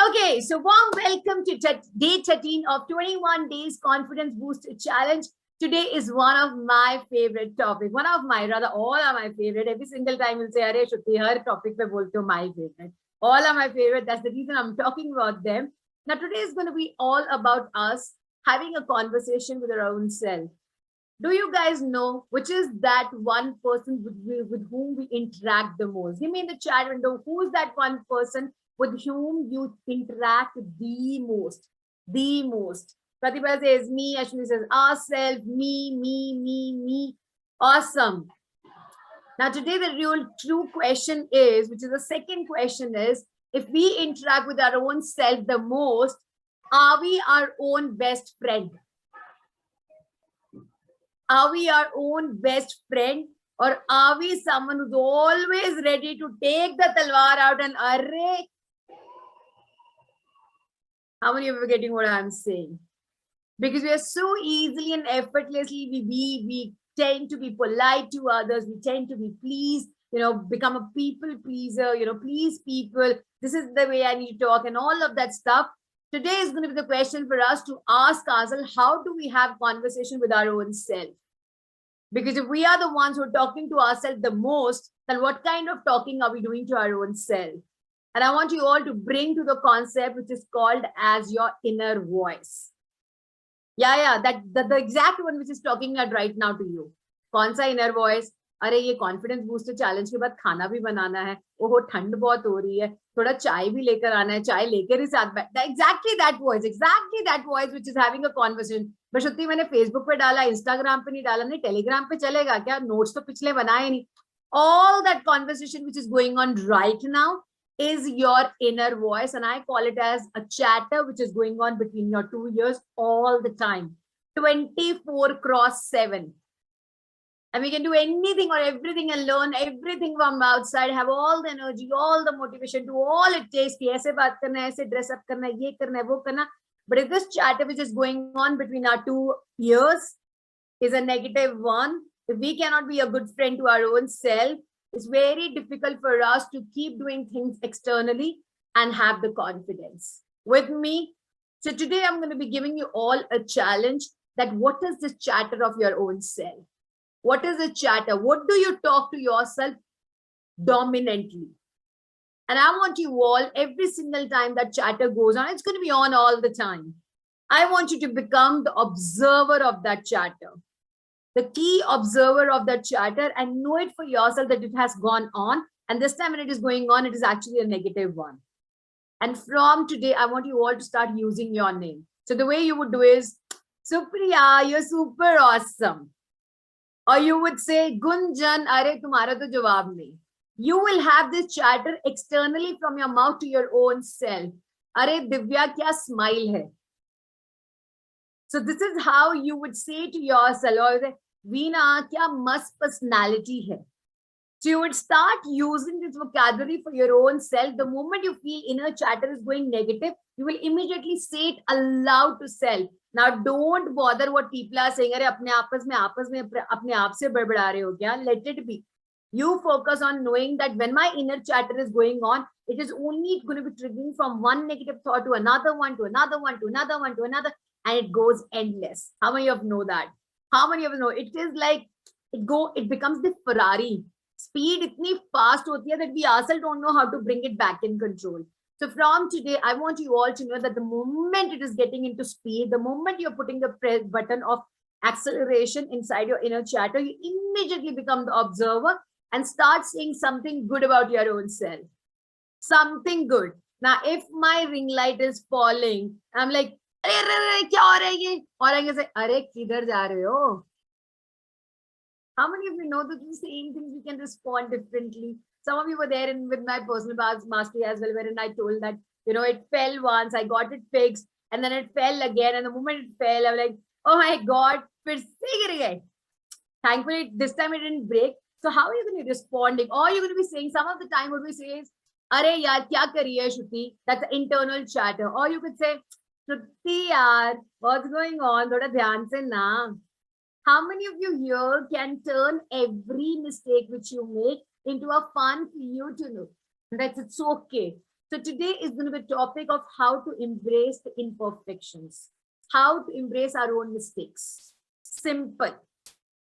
Okay, so warm welcome to day 13 of 21 days confidence booster challenge. Today is one of my favorite topic. All are my favorite. Every single time you'll say, "Arey, Shruti, her topic pe bolte ho my favorite." All are my favorite. That's the reason I'm talking about them. Now, today is going to be all about us having a conversation with our own self. Do you guys know which is that one person with whom we interact the most? Give me in the chat window, who's that one person with whom you interact the most? The most. Pratibha says me, Ashwini says ourselves, me. Awesome. Now today the real true question is, which is the second question is, if we interact with our own self the most, are we our own best friend? Are we our own best friend, or are we someone who's always ready to take the talwar out and array? How many of you are getting what I'm saying? Because we are so easily and effortlessly, we tend to be polite to others. We tend to be pleased, become a people pleaser, please people. This is the way I need to talk and all of that stuff. Today is going to be the question for us to ask ourselves, how do we have conversation with our own self? Because if we are the ones who are talking to ourselves the most, then what kind of talking are we doing to our own self? And I want you all to bring to the concept which is called as your inner voice. Yeah, the exact one which is talking at right now to you. कौन सा inner voice? अरे ये confidence booster challenge के बाद खाना भी बनाना है, ओहो ठंड बहुत हो रही है, थोड़ा चाय भी लेकर आना है, चाय लेकर ही साथ बैठ. Exactly that voice which is having a conversation. बस श्रुति मैंने Facebook पे डाला, Instagram पे नहीं डाला, नहीं Telegram पे चलेगा क्या? Notes तो पिछले बनाए नहीं. All that conversation which is going on right now is your inner voice, and I call it as a chatter which is going on between your two ears all the time, 24/7. And we can do anything or everything and learn everything from outside, have all the energy, all the motivation, do all it takes. Aise baat karna hai, aise dress up karna hai, ye karna hai, wo karna. But if this chatter which is going on between our two ears is a negative one, if we cannot be a good friend to our own self, it's very difficult for us to keep doing things externally and have the confidence. With me? So today I'm going to be giving you all a challenge that what is this chatter of your own self? What is the chatter? What do you talk to yourself dominantly? And I want you all, every single time that chatter goes on, it's going to be on all the time. I want you to become the observer of that chatter, the key observer of that chatter, and know it for yourself that it has gone on. And this time when it is going on, it is actually a negative one. And from today, I want you all to start using your name. So the way you would do is, Supriya, you're super awesome. Or you would say, Gunjan, are tumhara to jawab nahi. You will have this chatter externally from your mouth to your own self. Are Divya, kya smile hai? So this is how you would say to yourself, or say, Veena, kya mast personality hai? So you would start using this vocabulary for your own self. The moment you feel inner chatter is going negative, you will immediately say it aloud to self. Now, don't bother what people are saying. अरे अपने आपस में अपने आप से बड़बड़ा रहे हो क्या? Let it be. You focus on knowing that when my inner chatter is going on, it is only going to be triggering from one negative thought to another one, to another one, to another one, to another, and it goes endless. How many of you know that? How many of you know? It is like it becomes the Ferrari. Speed itni fast hoti hai that we ourselves don't know how to bring it back in control. So from today, I want you all to know that the moment it is getting into speed, the moment you're putting the press button of acceleration inside your inner chatter, you immediately become the observer and start saying something good about your own self. Something good. Now, if my ring light is falling, I'm like, kya ho raha hai ye? Or I can say, "Arey, kidhar ja rahe ho?" How many of you know that the same things we can respond differently? Some of you were there with my personal mastery as well, wherein I told that, it fell once, I got it fixed, and then it fell again. And the moment it fell, I was like, oh my God, fir se gir gaye. Thankfully, this time it didn't break. So how are you going to be responding? Or you're going to be saying, some of the time what we say is, "Arey yaar, kya kar rahi hai Shruti?" That's the internal chatter. Or you could say, "Shruti yaar, what's going on? Thoda dhyan se na." How many of you here can turn every mistake which you make into a fun for you to know that it's okay? So today is going to be a topic of how to embrace the imperfections, how to embrace our own mistakes. Simple.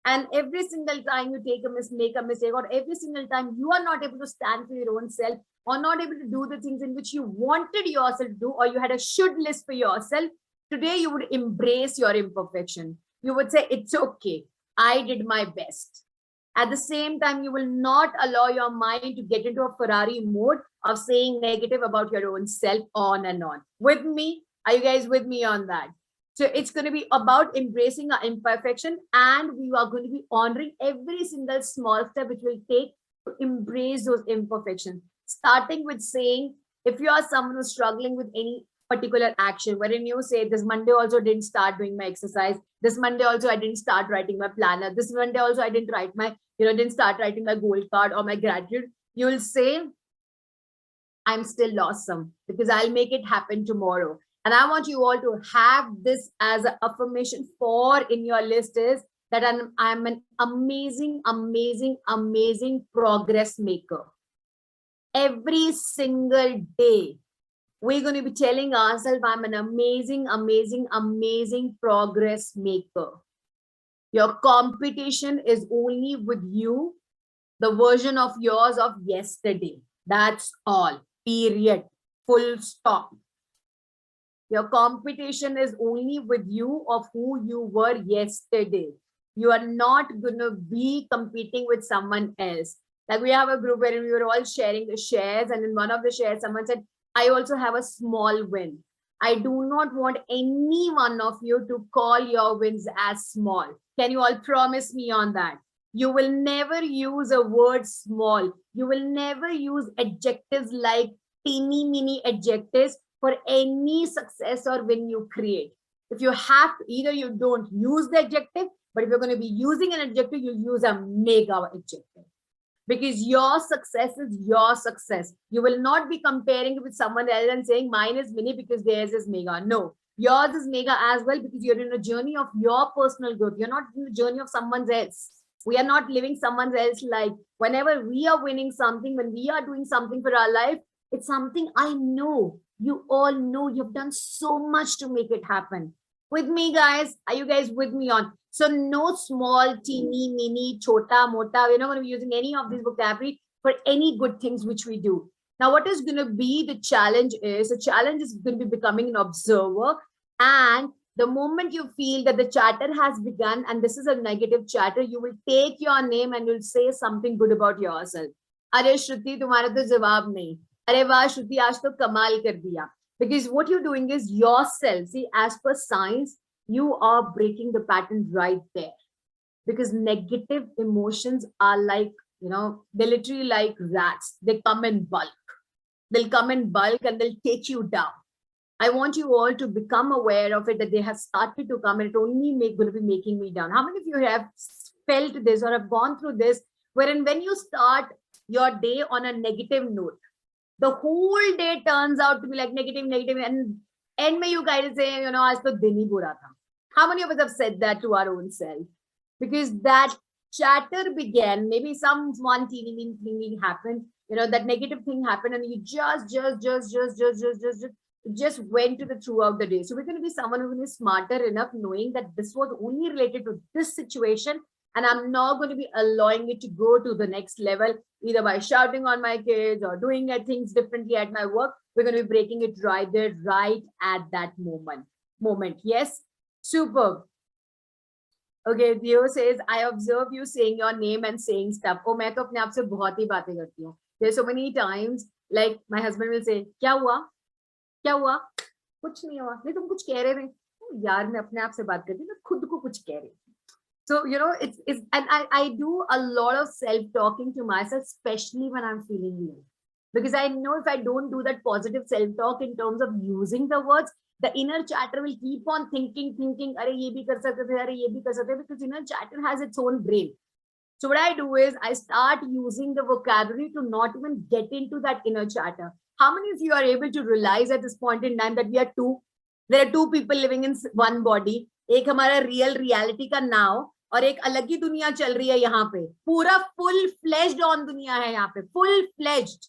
And every single time you make a mistake, or every single time you are not able to stand for your own self, or not able to do the things in which you wanted yourself to do, or you had a should list for yourself, today you would embrace your imperfection. You would say, it's okay, I did my best. At the same time, you will not allow your mind to get into a Ferrari mode of saying negative about your own self on and on. With me? Are you guys with me on that? So it's going to be about embracing our imperfection, and we are going to be honoring every single small step which will take to embrace those imperfections. Starting with saying, if you are someone who's struggling with any particular action, wherein you say, this Monday also didn't start doing my exercise, this Monday also I didn't start writing my planner, this Monday also I didn't write my, didn't start writing my goal card or my gratitude, you will say, I'm still awesome because I'll make it happen tomorrow. And I want you all to have this as an affirmation for in your list is that I'm an amazing, amazing, amazing progress maker. Every single day, we're going to be telling ourselves, I'm an amazing, amazing, amazing progress maker. Your competition is only with you, the version of yours of yesterday. That's all. Period. Full stop. Your competition is only with you of who you were yesterday. You are not going to be competing with someone else. Like we have a group where we were all sharing the shares, and in one of the shares, someone said, I also have a small win. I do not want any one of you to call your wins as small. Can you all promise me on that? You will never use a word small. You will never use adjectives like teeny mini adjectives for any success or win you create. If you have to, either you don't use the adjective, but if you're going to be using an adjective, you use a mega adjective. Because your success is your success. You will not be comparing it with someone else and saying mine is mini because theirs is mega. No, yours is mega as well because you're in a journey of your personal growth. You're not in the journey of someone else. We are not living someone else's life. Whenever we are winning something, when we are doing something for our life, it's something I know. You all know you've done so much to make it happen. With me, guys, are you guys with me on? So no small, teeny, mini, chota, mota. We're not going to be using any of these vocabulary for any good things which we do. Now, what is going to be the challenge is going to be becoming an observer. And the moment you feel that the chatter has begun and this is a negative chatter, you will take your name and you'll say something good about yourself. Are Shruti, tumhara to jawab nahi. Are wah Shruti, aaj to kamal kar diya. Because what you're doing is yourself. See, as per science, you are breaking the pattern right there. Because negative emotions are like, they're literally like rats. They come in bulk. They'll come in bulk and they'll take you down. I want you all to become aware of it, that they have started to come and it only going to be making me down. How many of you have felt this or have gone through this, wherein when you start your day on a negative note, the whole day turns out to be like negative, and end may you guys say, aaj to din hi bura tha. How many of us have said that to our own self? Because that chatter began, maybe one teeny thing happened, that negative thing happened, and you just went to the throughout the day. So we're going to be someone who is smarter enough, knowing that this was only related to this situation, and I'm not going to be allowing it to go to the next level, either by shouting on my kids or doing things differently at my work. We're going to be breaking it right there, right at that moment. Yes, superb. Okay, Theo says, I observe you saying your name and saying stuff. Oh, मैं तो अपने आप से बहुत ही बातें करती हूँ. There's so many times, like my husband will say, क्या हुआ? क्या हुआ? कुछ नहीं हुआ. नहीं तुम कुछ कह रहे थे. यार मैं अपने आप से बात करती हूँ, मैं खुद को कुछ कह रही हूँ. So, it's and I do a lot of self-talking to myself, especially when I'm feeling low. Because I know if I don't do that positive self-talk in terms of using the words, the inner chatter will keep on thinking, are ye bhi kar sakte the, are ye bhi kar sakte, because inner chatter has its own brain. So what I do is I start using the vocabulary to not even get into that inner chatter. How many of you are able to realize at this point in time that there are two people living in one body? एक हमारा real reality का now, और एक अलग ही दुनिया चल रही है यहाँ पे. पूरा full fledged on दुनिया है यहाँ पे, full fledged.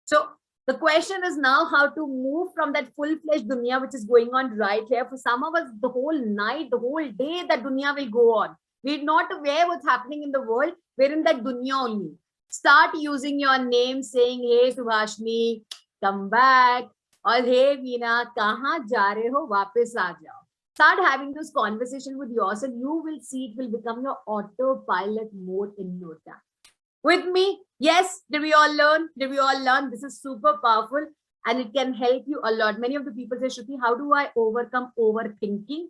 So The question is now how to move from that full-fledged dunya which is going on right here. For some of us, the whole night, the whole day, that dunya will go on. We're not aware what's happening in the world. We're in that dunya only. Start using your name, saying, hey, Subhashni, come back. Or hey, Veena, kahan ja rahe ho? Wapis aa jao. Start having those conversations with yourself. You will see it will become your autopilot mode in no time. With me, yes, did we all learn? Did we all learn? This is super powerful and it can help you a lot. Many of the people say, Shruti, how do I overcome overthinking?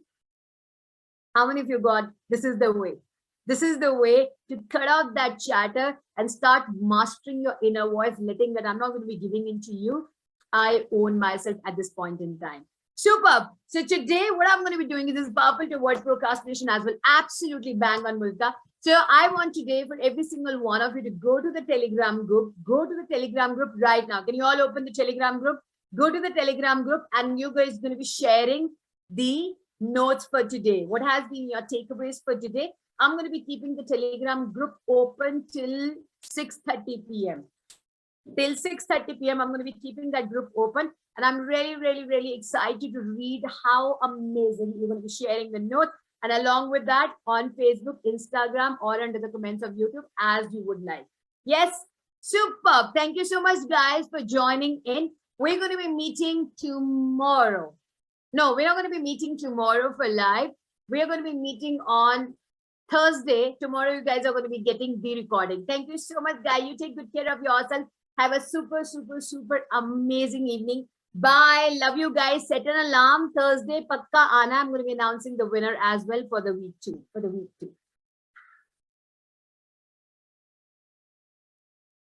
How many of you got, this is the way? This is the way to cut out that chatter and start mastering your inner voice, letting that I'm not going to be giving in to you. I own myself at this point in time. Superb. So today, what I'm going to be doing is this powerful to avoid procrastination as well. Absolutely bang on, Mulka. So I want today for every single one of you to go to the Telegram group. Go to the Telegram group right now. Can you all open the Telegram group? Go to the Telegram group and you guys are going to be sharing the notes for today. What has been your takeaways for today? I'm going to be keeping the Telegram group open till 6:30 p.m. Till 6:30 p.m. I'm going to be keeping that group open. And I'm really excited to read how amazing you're going to be sharing the notes. And along with that, on Facebook, Instagram, or under the comments of YouTube, as you would like. Yes, superb. Thank you so much, guys, for joining in. We're going to be meeting tomorrow. No, we're not going to be meeting tomorrow for live. We're going to be meeting on Thursday. Tomorrow, you guys are going to be getting the recording. Thank you so much, guys. You take good care of yourself. Have a super amazing evening. Bye. Love you guys. Set an alarm. Thursday, Pakka Aana. I'm going to be announcing the winner as well for the week 2.